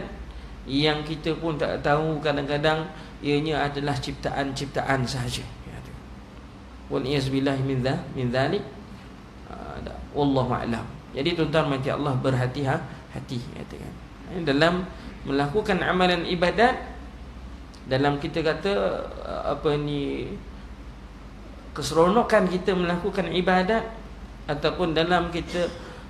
Speaker 1: yang kita pun tak tahu kadang-kadang ianya adalah ciptaan-ciptaan sahaja. Wal iyazbillahi min dzalik. Wallahu a'lam. Jadi tuan-tuan mati Allah, berhati-hati katakan. Dalam melakukan amalan ibadat, dalam kita kata keseronokan kita melakukan ibadat, ataupun dalam kita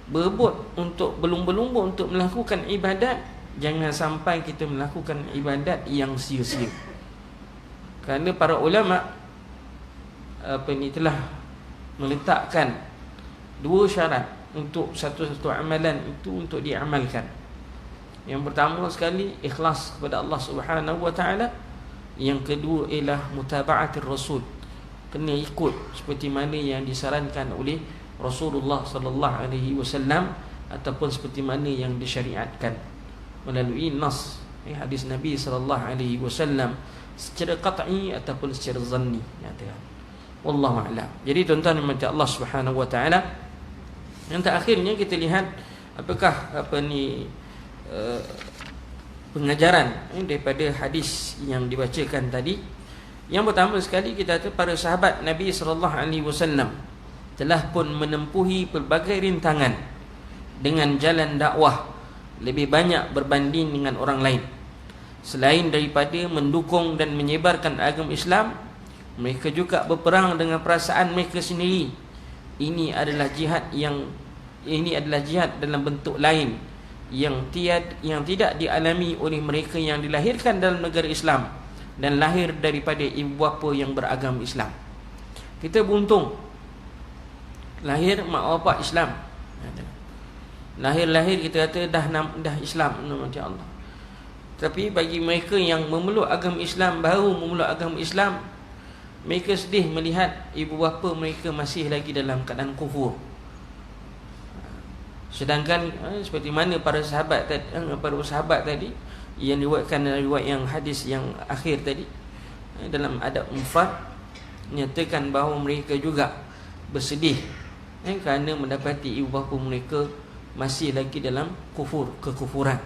Speaker 1: berebut untuk berlumba-lumba untuk melakukan ibadat, jangan sampai kita melakukan ibadat yang sia-sia. Kerana para ulama telah meletakkan dua syarat untuk satu-satu amalan itu untuk diamalkan. Yang pertama sekali, ikhlas kepada Allah Subhanahu wa taala. Yang kedua ialah mutaba'atir rasul, kena ikut seperti mana yang disarankan oleh Rasulullah sallallahu alaihi wasallam, ataupun seperti mana yang disyariatkan melalui nas hadis Nabi sallallahu alaihi wasallam secara qat'i ataupun secara zanni, katakan. Wallahu a'lam. Jadi tuan-tuan yang Allah Subhanahu wa taala, yang terakhirnya kita lihat apakah pengajaran daripada hadis yang dibacakan tadi. Yang pertama sekali, kita tahu para sahabat Nabi sallallahu alaihi wasallam telah pun menempuhi pelbagai rintangan dengan jalan dakwah lebih banyak berbanding dengan orang lain. Selain daripada mendukung dan menyebarkan agama Islam, mereka juga berperang dengan perasaan mereka sendiri. Ini adalah jihad dalam bentuk lain yang tidak dialami oleh mereka yang dilahirkan dalam negara Islam dan lahir daripada ibu bapa yang beragama Islam. Kita beruntung lahir mak bapak Islam. Lahir kita kata dah Islam, nama Allah. Tapi bagi mereka yang memeluk agama Islam, baru memeluk agama Islam, mereka sedih melihat ibu bapa mereka masih lagi dalam keadaan kufur. Sedangkan seperti mana para sahabat tadi yang diriwayatkan dalam riwayat yang hadis yang akhir tadi, dalam adab mufrad nyatakan bahawa mereka juga bersedih kerana mendapati ibu bapa mereka masih lagi dalam kekufuran.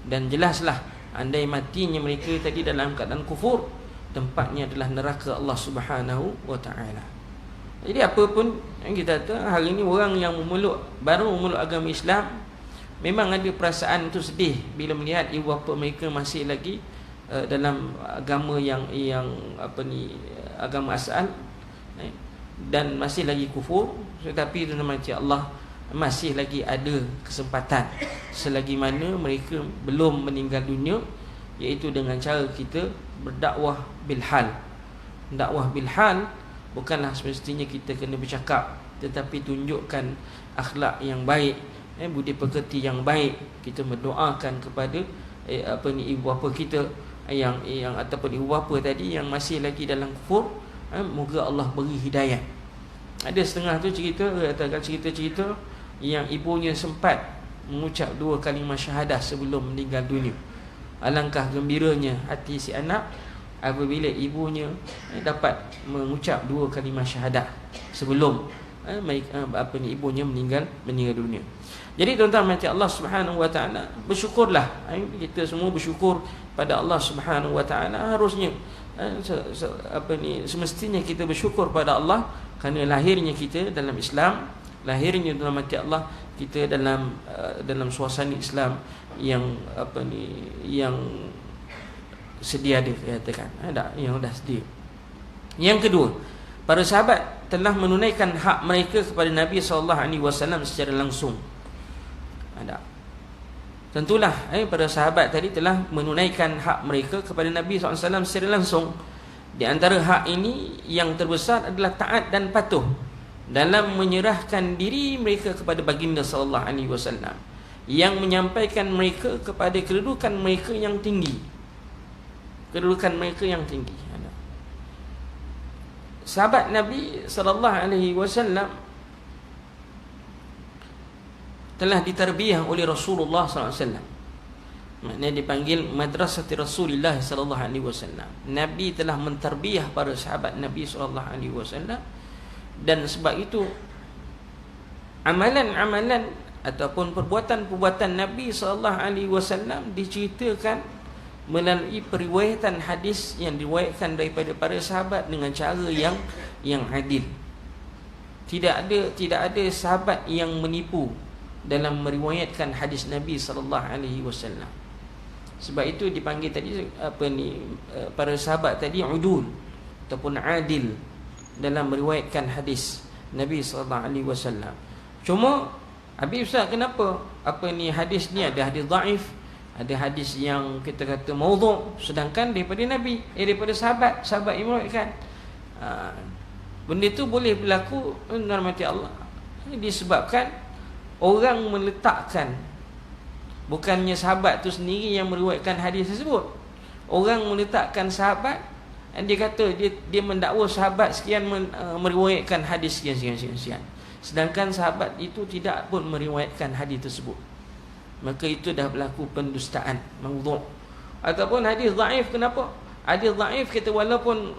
Speaker 1: Dan jelaslah, andai matinya mereka tadi dalam keadaan kufur, tempatnya adalah neraka Allah Subhanahu wa taala. Jadi apa pun yang kita tahu hari ini, orang yang baru memeluk agama Islam, memang ada perasaan itu sedih bila melihat ibu bapa mereka masih lagi dalam agama yang agama asal, dan masih lagi kufur. Tetapi mati Allah, masih lagi ada kesempatan selagi mana mereka belum meninggal dunia, iaitu dengan cara kita berdakwah bil hal. Dakwah bil hal bukanlah semestinya kita kena bercakap, tetapi tunjukkan akhlak yang baik, budi pekerti yang baik. Kita mendoakan kepada ibu bapa kita yang ataupun ibu bapa tadi yang masih lagi dalam kufur, moga Allah beri hidayah. Ada setengah tu cerita yang ibunya sempat mengucap 2 kalimah syahadah sebelum meninggal dunia. Alangkah gembiranya hati si anak apabila ibunya dapat mengucap 2 kalimah syahadah sebelum ibunya meninggal dunia. Jadi tuan-tuan mati Allah Subhanahu wa taala, bersyukurlah. Kita semua bersyukur pada Allah Subhanahu wa taala. Harusnya semestinya kita bersyukur pada Allah kerana lahirnya kita dalam Islam, lahirnya dalam mati Allah kita dalam suasana Islam yang yang sedia dikatakan, yang dah sedia. Yang kedua, para sahabat telah menunaikan hak mereka kepada Nabi SAW secara langsung. Tentulah para sahabat tadi telah menunaikan hak mereka kepada Nabi SAW secara langsung. Di antara hak ini yang terbesar adalah taat dan patuh dalam menyerahkan diri mereka kepada baginda sallallahu alaihi wasallam, yang menyampaikan mereka kepada kedudukan mereka yang tinggi. Sahabat Nabi sallallahu alaihi wasallam telah ditarbiyah oleh Rasulullah sallallahu alaihi wasallam. Maknanya dipanggil madrasati Rasulullah sallallahu alaihi wasallam. Nabi telah mentarbiyah para sahabat Nabi sallallahu alaihi wasallam, dan sebab itu amalan-amalan ataupun perbuatan-perbuatan Nabi SAW diceritakan melalui periwayatan hadis yang diriwayatkan daripada para sahabat dengan cara yang adil. Tidak ada sahabat yang menipu dalam meriwayatkan hadis Nabi SAW. Sebab itu dipanggil tadi para sahabat tadi udul ataupun adil dalam meriwayatkan hadis Nabi SAW. Cuma habis Ustaz, kenapa hadis ni ada hadis dhaif, ada hadis yang kita kata maudhu', sedangkan daripada Nabi, daripada sahabat yang meriwayatkan. Benda tu boleh berlaku rahmati Allah disebabkan orang meletakkan, bukannya sahabat tu sendiri yang meriwayatkan hadis tersebut. Orang meletakkan sahabat, dia kata dia mendakwa sahabat sekian meriwayatkan hadis sekian. Sedangkan sahabat itu tidak pun meriwayatkan hadis tersebut. Maka itu dah berlaku pendustaan, maudhu'. Ataupun hadis dhaif. Kenapa? Hadis dhaif kita walaupun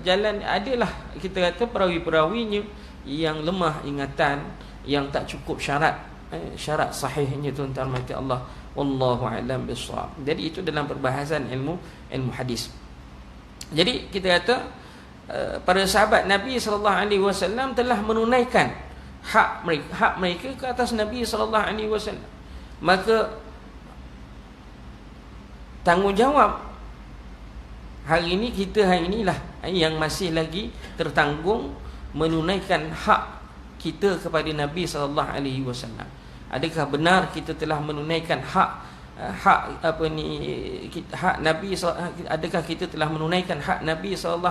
Speaker 1: jalan adalah kita kata perawi-perawinya yang lemah ingatan, yang tak cukup syarat sahihnya, tuan-tuan mati Allah. Wallahu a'lam bissawab. Jadi itu dalam perbahasan ilmu hadis. Jadi kita kata para sahabat Nabi SAW telah menunaikan hak mereka ke atas Nabi SAW. Maka tanggungjawab hari inilah yang masih lagi tertanggung menunaikan hak kita kepada Nabi SAW. Adakah benar kita telah menunaikan hak Nabi? Adakah kita telah menunaikan hak Nabi SAW?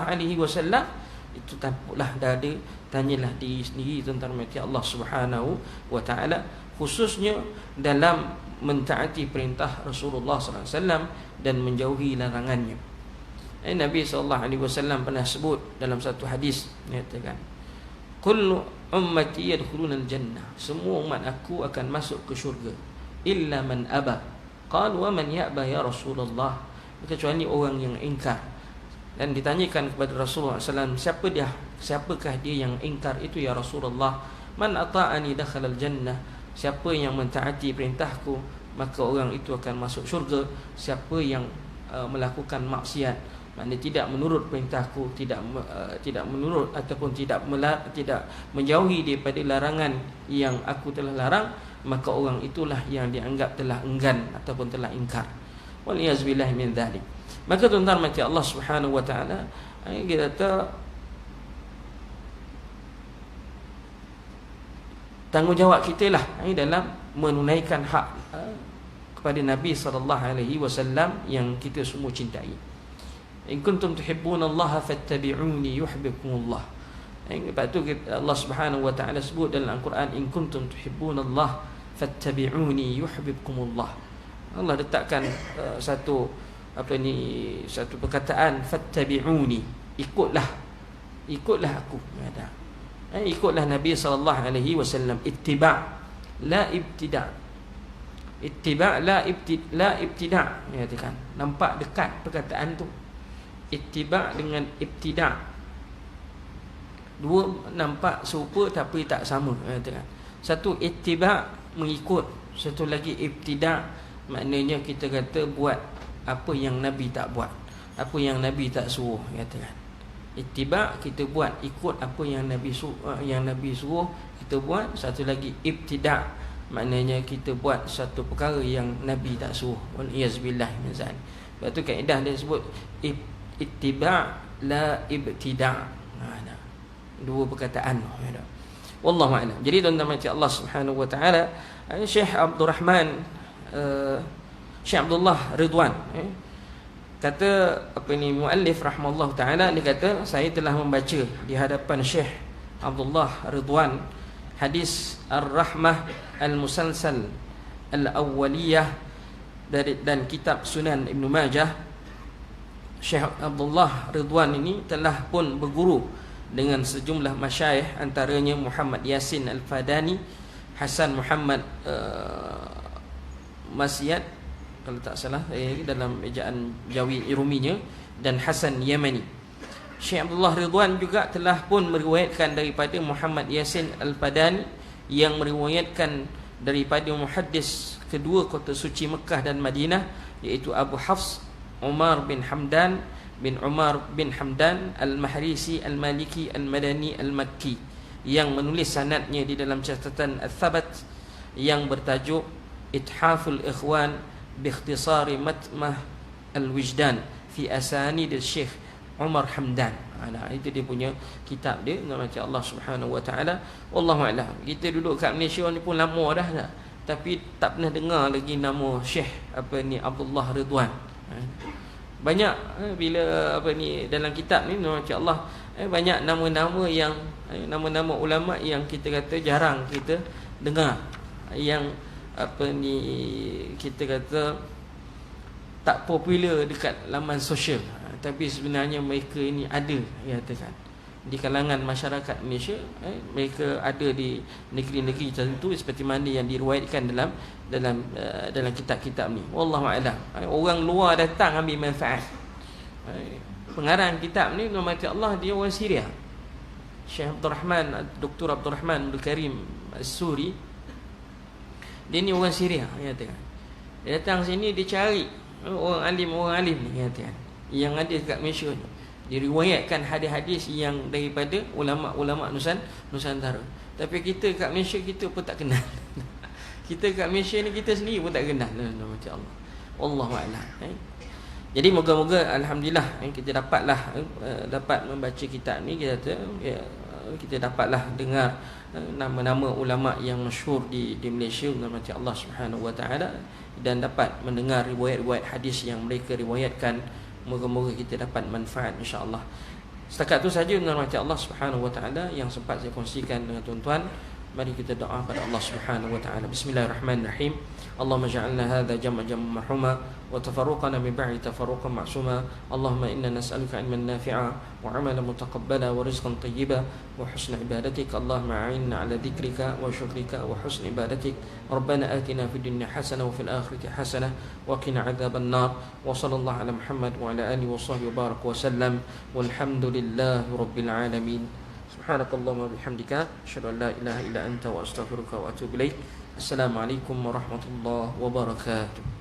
Speaker 1: Itu tanpalah dah ada, tanyalah diri sendiri, tuan-tuan mati Allah Subhanahu wa taala, khususnya dalam mentaati perintah Rasulullah SAW dan menjauhi larangannya. Nabi SAW pernah sebut dalam satu hadis, mengatakan, kullu ummati yadkhuluna al-jannah, semua umat aku akan masuk ke syurga, illa man aba. Qal wa man ya'ba ya Rasulullah, kecuali orang yang ingkar. Dan ditanyakan kepada Rasulullah SAW, siapakah dia yang ingkar itu ya Rasulullah? Man ata'ani dakhala al-jannah, siapa yang mentaati perintahku maka orang itu akan masuk syurga. Siapa yang melakukan maksiat, maknanya tidak menurut perintahku, tidak menurut ataupun tidak menjauhi daripada larangan yang aku telah larang, maka orang itulah yang dianggap telah enggan ataupun telah ingkar. Waliyazbillah min dzalik. Maka tuan-tuan mati Allah Subhanahu wa taala, kita kata tanggungjawab kita lah dalam menunaikan hak kepada Nabi SAW yang kita semua cintai. In kuntum tuhibbunallaha fattabi'uni yuhibbukumullah. Lepas tu Allah Subhanahu wa taala sebut dalam Al-Quran, in kuntum tuhibbunallaha fattabi'uni yuhibbukumullah. Allah letakkan satu perkataan, fattabi'uni, ikutlah aku. Ikutlah Nabi SAW. Ittiba' la ibtida'. Ittiba' la ibtida'. Katakan, nampak dekat perkataan tu. Ittiba' dengan ibtida', dua nampak serupa tapi tak sama. Katakan, satu ittiba' mengikut, satu lagi ibtida', maknanya kita kata buat apa yang Nabi tak buat, apa yang Nabi tak suruh. Katakan ittiba' kita buat, ikut apa yang Nabi suruh kita buat. Satu lagi ibtida', maknanya kita buat satu perkara yang Nabi tak suruh. Waliyazbillah min zalik. Sebab tu kaedah dia sebut ittiba' la ibtida'. Dua perkataan. Wallahu a'lam. Jadi tuan-tuan mati Allah Subhanahu wa taala, Syekh Abdullah Ridwan kata muallif rahimahullah taala, dia kata saya telah membaca di hadapan Syekh Abdullah Ridwan hadis Ar-Rahmah Al-Musalsal Al-Awwaliyah dan kitab Sunan Ibn Majah. Syekh Abdullah Ridwan ini telah pun berguru dengan sejumlah masyayikh, antaranya Muhammad Yasin Al-Fadani, Hasan Muhammad Masyad kalau tak salah dalam ejaan Jawi Iruminya, dan Hasan Yamani. Syekh Abdullah Ridwan juga telah pun meriwayatkan daripada Muhammad Yasin Al-Fadani yang meriwayatkan daripada muhaddis kedua kota suci Mekah dan Madinah, iaitu Abu Hafs Umar bin Hamdan bin Umar bin Hamdan Al-Mahrisi Al-Maliki Al-Madani Al-Makki, yang menulis sanadnya di dalam catatan Al-Thabat yang bertajuk Ithaful Ikhwan bi ikhtisari Matmah Al-Wijdan fi Asanid Syekh Umar Hamdan. Nah, itu dia punya kitab dia, nama Allah Subhanahu wa taala. Wallahu a'lam. Kita duduk kat Malaysia ni pun lama dah tapi tak pernah dengar lagi nama Syekh Abdullah Ridwan. Banyak bila dalam kitab ni nama Allah banyak nama-nama yang nama-nama ulama yang kita kata jarang kita dengar, yang kita kata tak popular dekat laman sosial, tapi sebenarnya mereka ini ada, ya katakan, di kalangan masyarakat Malaysia. Mereka ada di negeri-negeri tertentu seperti mana yang diriwayatkan dalam kitab-kitab ni. Wallahu a'lam. Orang luar datang ambil manfaat. Pengarang kitab ni nama Allah, dia orang Syria, Syekh Abdul Rahman, Dr. Abdul Rahman Abdul Karim As-Suri. Dia ni orang Syria, ya katakan. Dia datang sini, dia cari orang alim ni, ya katakan, yang ada dekat Malaysia ni, diriwayatkan hadis-hadis yang daripada ulama-ulama Nusantara. Tapi kita kat Malaysia kita pun tak kenal. Kita kat Malaysia ni kita sendiri pun tak kenal nama Allah. Wallahu a'lam. Jadi moga-moga alhamdulillah kita dapat membaca kitab ni, kita dapatlah dengar nama-nama ulama yang masyhur di Malaysia, nama Allah Subhanahu wa taala, dan dapat mendengar riwayat-riwayat hadis yang mereka riwayatkan. Moga-moga kita dapat manfaat insya-Allah. Setakat itu saja dengan rahmat Allah Subhanahu wa taala yang sempat saya kongsikan dengan tuan-tuan. Mari kita doa pada Allah Subhanahu wa taala. Bismillahirrahmanirrahim. Allahumma ja'alna hadha jam'an marhuma wa tafarruqana min ba'di tafarruqan ma'suma. Allahumma inna nas'aluka 'ilman nafi'a wa 'amalan mutaqabbala wa rizqan tayyiba wa husna ibadatik. Allahumma a'inna 'ala dhikrika wa syukrika wa husni ibadatik. Rabbana atina fid dunya hasanah wa fil akhirati hasanah wa qina 'adzaban nar. Wa sallallahu ala Muhammad wa ala alihi wa sahbihi wa baraka wa sallam. Walhamdulillahi rabbil alamin. Subhanakallahumma bihamdika asyhadu an la ilaha illa anta wa astaghfiruka wa atubu ilaik. Assalamualaikum warahmatullahi wabarakatuh.